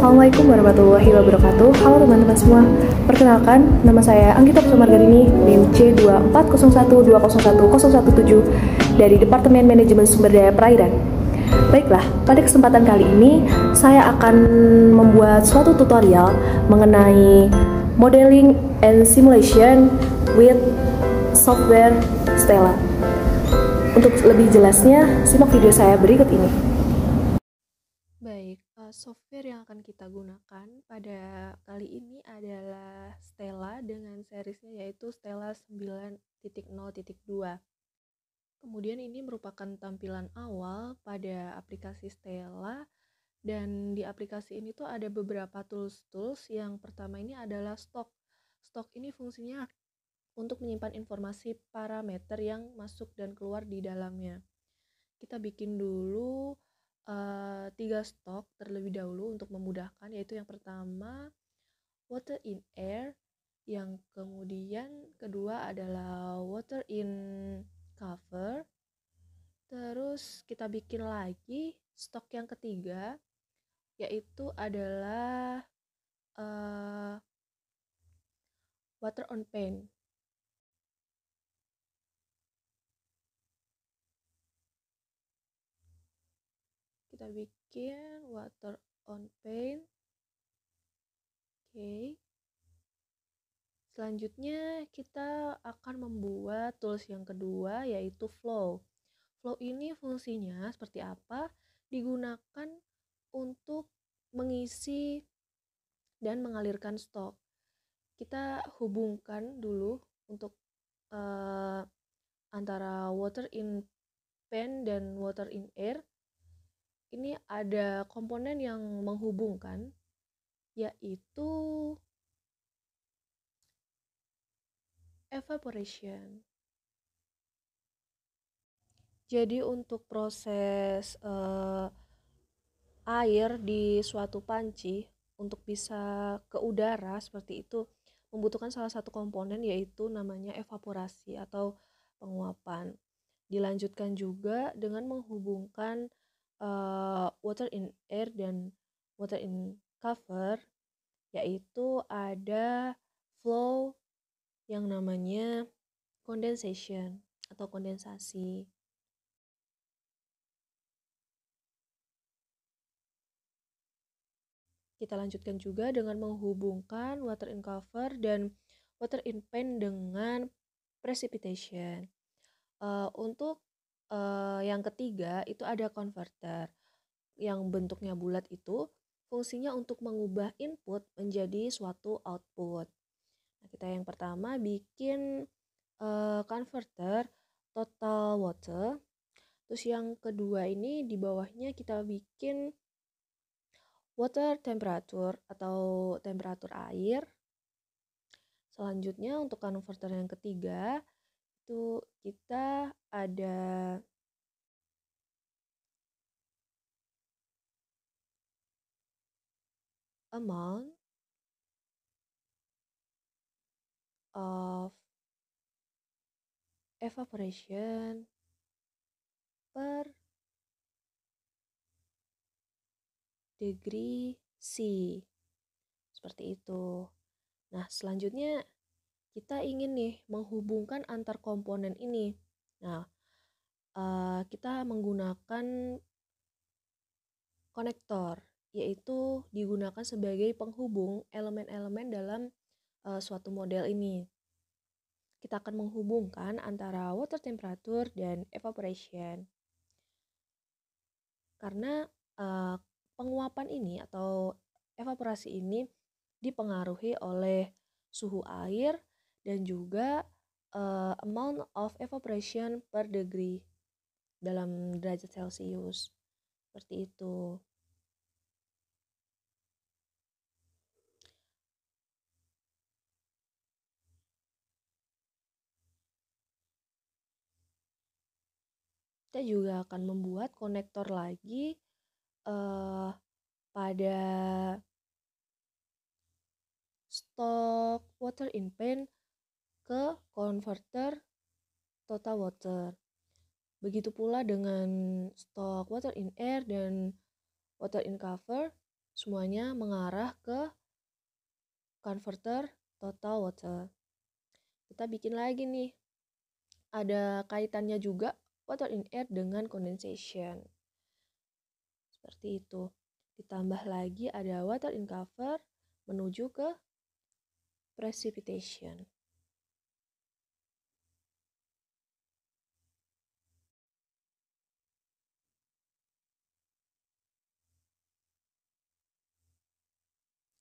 Assalamualaikum warahmatullahi wabarakatuh. Halo teman-teman semua. Perkenalkan, nama saya Anggita Margarini, NIM C24012010117 dari Departemen Manajemen Sumber Daya Perairan. Baiklah, pada kesempatan kali ini saya akan membuat suatu tutorial mengenai modeling and simulation with software Stella. Untuk lebih jelasnya, simak video saya berikut ini. Baik, software yang akan kita gunakan pada kali ini adalah Stella dengan seriesnya yaitu Stella 9.0.2. Kemudian ini merupakan tampilan awal pada aplikasi Stella, dan di aplikasi ini tuh ada beberapa tools. Yang pertama ini adalah stock. Stock ini fungsinya untuk menyimpan informasi parameter yang masuk dan keluar di dalamnya. Kita bikin dulu 3 stok terlebih dahulu untuk memudahkan, yaitu yang pertama water in air, yang kemudian kedua adalah water in cover, terus kita bikin lagi stok yang ketiga yaitu adalah water on paint. Kita bikin water on paint. Oke. Selanjutnya kita akan membuat tools yang kedua yaitu flow. Flow ini fungsinya seperti apa? Digunakan untuk mengisi dan mengalirkan stok. Kita hubungkan dulu untuk antara water in pen dan water in air. Ini ada komponen yang menghubungkan, yaitu evaporation. Jadi untuk proses air di suatu panci untuk bisa ke udara seperti itu membutuhkan salah satu komponen, yaitu namanya evaporasi atau penguapan. Dilanjutkan juga dengan menghubungkan water in air dan water in cover, yaitu ada flow yang namanya condensation atau kondensasi. Kita lanjutkan juga dengan menghubungkan water in cover dan water in pen dengan precipitation. Untuk yang ketiga itu ada converter yang bentuknya bulat, itu fungsinya untuk mengubah input menjadi suatu output. Nah, kita yang pertama bikin converter total water. Terus yang kedua ini di bawahnya kita bikin water temperature atau temperatur air. Selanjutnya untuk converter yang ketiga itu kita ada amount of evaporation per degree C. Seperti itu. Nah, selanjutnya kita ingin nih menghubungkan antar komponen ini. Nah, kita menggunakan konektor, yaitu digunakan sebagai penghubung elemen-elemen dalam suatu model ini. Kita akan menghubungkan antara water temperature dan evaporation. Karena penguapan ini atau evaporasi ini dipengaruhi oleh suhu air dan juga amount of evaporation per degree dalam derajat Celcius. Seperti itu. Kita juga akan membuat konektor lagi pada stok water in pen ke converter total water. Begitu pula dengan stok water in air dan water in cover semuanya mengarah ke converter total water. Kita bikin lagi nih, ada kaitannya juga water in air dengan condensation. Seperti itu. Ditambah lagi ada water in cover menuju ke precipitation.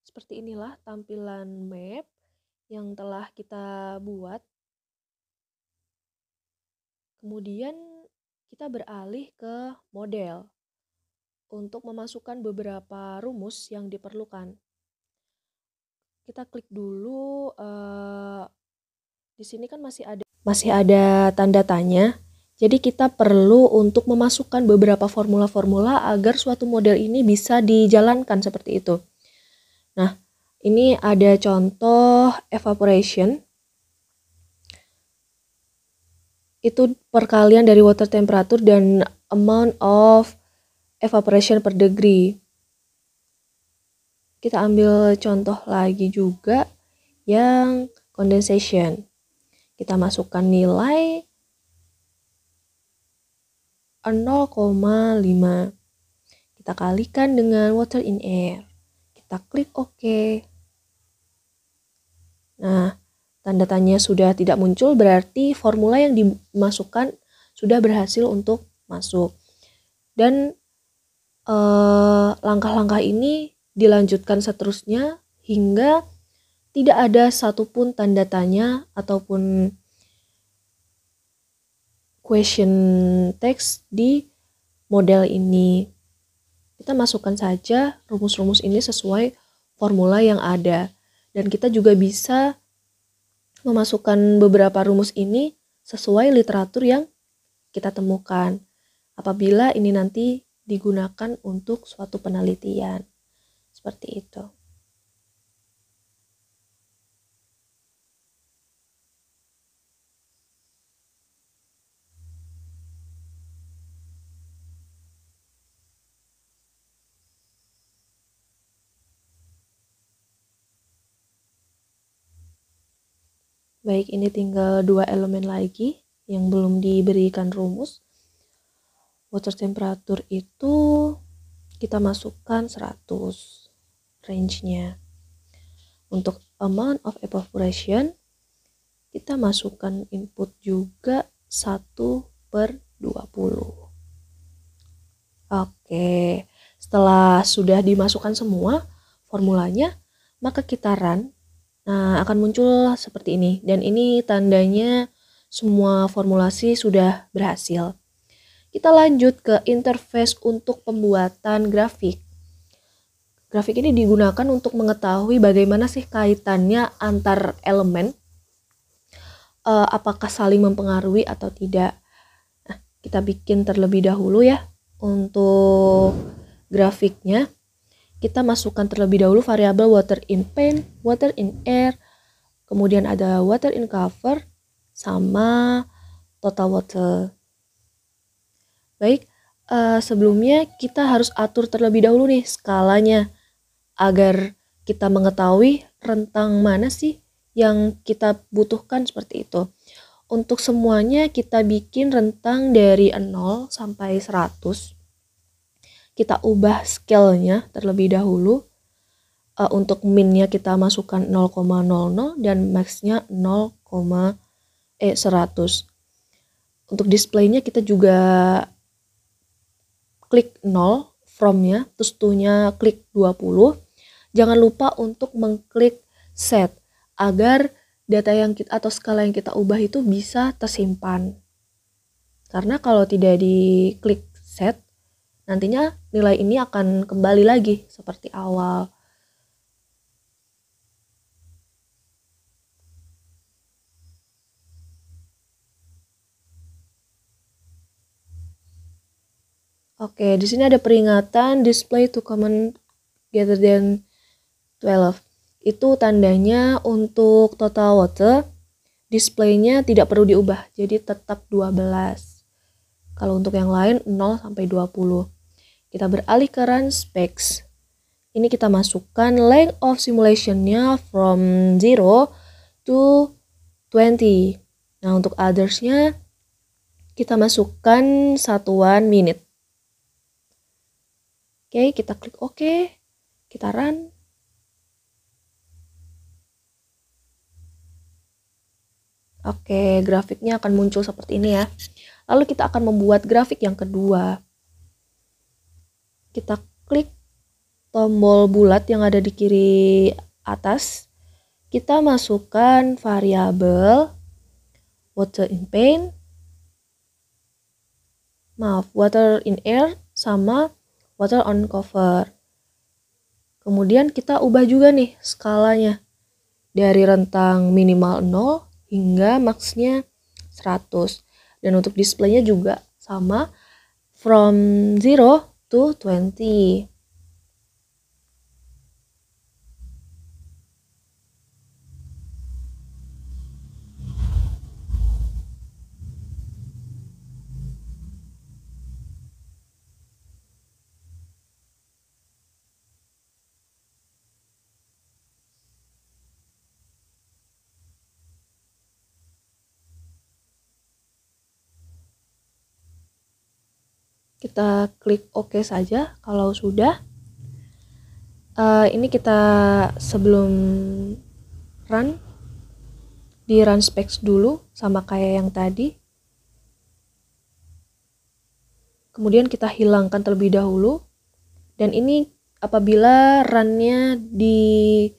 Seperti inilah tampilan map yang telah kita buat. Kemudian kita beralih ke model untuk memasukkan beberapa rumus yang diperlukan. Kita klik dulu, di sini kan masih ada tanda tanya. Jadi kita perlu untuk memasukkan beberapa formula-formula agar suatu model ini bisa dijalankan seperti itu. Nah, ini ada contoh evaporation. Itu perkalian dari water temperature dan amount of evaporation per degree. Kita ambil contoh lagi juga yang condensation. Kita masukkan nilai 0,5. Kita kalikan dengan water in air. Kita klik OK. Nah, tanda tanya sudah tidak muncul, berarti formula yang dimasukkan sudah berhasil untuk masuk. Dan langkah-langkah ini dilanjutkan seterusnya hingga tidak ada satupun tanda tanya ataupun question text di model ini. Kita masukkan saja rumus-rumus ini sesuai formula yang ada. Dan kita juga bisa memasukkan beberapa rumus ini sesuai literatur yang kita temukan. Apabila ini nanti digunakan untuk suatu penelitian. Seperti itu. Baik, ini tinggal 2 elemen lagi yang belum diberikan rumus. Water temperature itu kita masukkan 100 range-nya. Untuk amount of evaporation kita masukkan input juga 1/20. Oke, setelah sudah dimasukkan semua formulanya, maka kita run. Nah, akan muncul seperti ini. Dan ini tandanya semua formulasi sudah berhasil. Kita lanjut ke interface untuk pembuatan grafik. Grafik ini digunakan untuk mengetahui bagaimana sih kaitannya antar elemen. Apakah saling mempengaruhi atau tidak. Nah, kita bikin terlebih dahulu ya. Untuk grafiknya. Kita masukkan terlebih dahulu variabel water in paint, water in air, kemudian ada water in cover, sama total water. Baik, sebelumnya kita harus atur terlebih dahulu nih skalanya, agar kita mengetahui rentang mana sih yang kita butuhkan seperti itu. Untuk semuanya kita bikin rentang dari 0 sampai 100. Kita ubah scale-nya terlebih dahulu. Untuk min-nya kita masukkan 0,00 dan max-nya 100. Untuk display-nya kita juga klik 0 from-nya, terus to-nya klik 20. Jangan lupa untuk mengklik set agar data yang kita atau skala yang kita ubah itu bisa tersimpan. Karena kalau tidak diklik set, nantinya nilai ini akan kembali lagi seperti awal. Oke, di sini ada peringatan display to common greater than 12. Itu tandanya untuk total water, display-nya tidak perlu diubah, jadi tetap 12. Kalau untuk yang lain 0 sampai 20. Kita beralih ke run specs. ini kita masukkan length of simulation-nya from 0 to 20. Nah, untuk others-nya kita masukkan satuan minute. Oke, kita klik OK, kita run. Oke, grafiknya akan muncul seperti ini ya. Lalu kita akan membuat grafik yang kedua. Kita klik tombol bulat yang ada di kiri atas. Kita masukkan variabel water in paint, water in air, sama water on cover. Kemudian kita ubah juga nih skalanya dari rentang minimal 0 hingga maksnya 100. Dan untuk displaynya juga sama from 0 to 20. Kita klik OK saja kalau sudah. Ini kita sebelum run, di run specs dulu sama kayak yang tadi. Kemudian kita hilangkan terlebih dahulu. Dan ini apabila run-nya di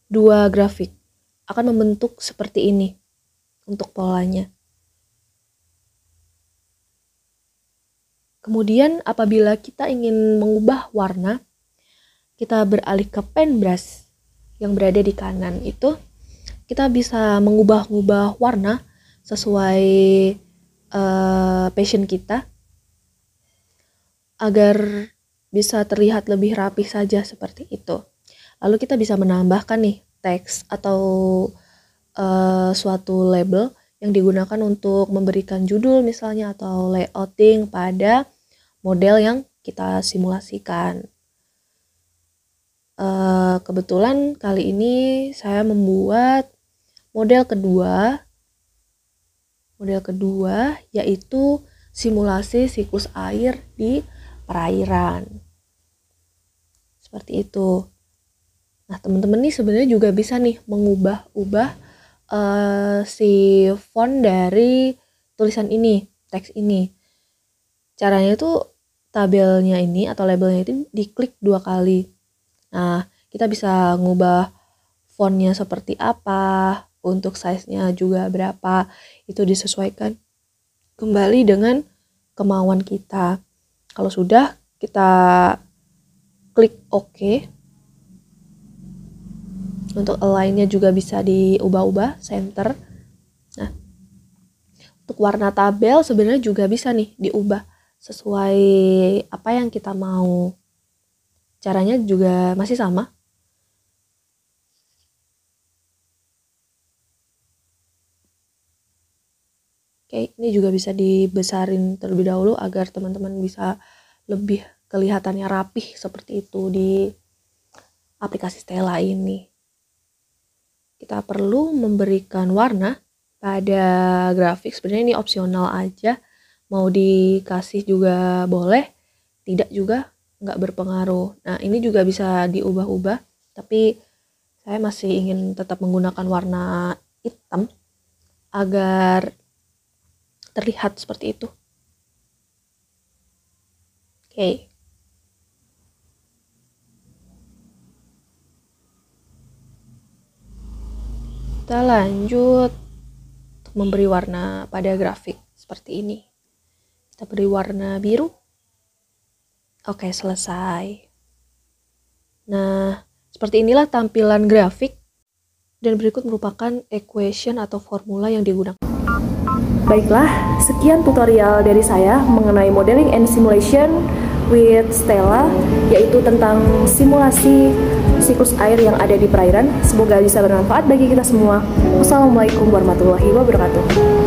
dua grafik akan membentuk seperti ini untuk polanya. Kemudian apabila kita ingin mengubah warna, kita beralih ke paintbrush yang berada di kanan itu, kita bisa mengubah-ubah warna sesuai passion kita agar bisa terlihat lebih rapi saja seperti itu. Lalu kita bisa menambahkan nih teks atau suatu label yang digunakan untuk memberikan judul misalnya atau layouting pada model yang kita simulasikan. Kebetulan kali ini saya membuat model kedua yaitu simulasi siklus air di perairan. Seperti itu. Nah, teman-teman nih sebenarnya juga bisa nih mengubah-ubah si font dari tulisan ini, teks ini. Caranya itu tabelnya ini atau labelnya itu diklik 2 kali. Nah, kita bisa ngubah fontnya seperti apa, untuk size-nya juga berapa, itu disesuaikan kembali dengan kemauan kita. Kalau sudah, kita klik OK. Untuk align-nya juga bisa diubah-ubah, center. Nah, untuk warna tabel sebenarnya juga bisa nih diubah sesuai apa yang kita mau. Caranya juga masih sama. Oke, ini juga bisa dibesarin terlebih dahulu agar teman-teman bisa lebih kelihatannya rapih seperti itu di aplikasi Stella ini. Kita perlu memberikan warna pada grafik. Sebenarnya ini opsional aja. Mau dikasih juga boleh, tidak juga nggak berpengaruh. Nah, ini juga bisa diubah-ubah, tapi saya masih ingin tetap menggunakan warna hitam agar terlihat seperti itu. Oke. Kita lanjut untuk memberi warna pada grafik seperti ini. Kita beri warna biru. Oke, selesai. Nah, seperti inilah tampilan grafik. Dan berikut merupakan equation atau formula yang digunakan. Baiklah, sekian tutorial dari saya mengenai modeling and simulation with Stella, yaitu tentang simulasi siklus air yang ada di perairan. Semoga bisa bermanfaat bagi kita semua. Wassalamualaikum warahmatullahi wabarakatuh.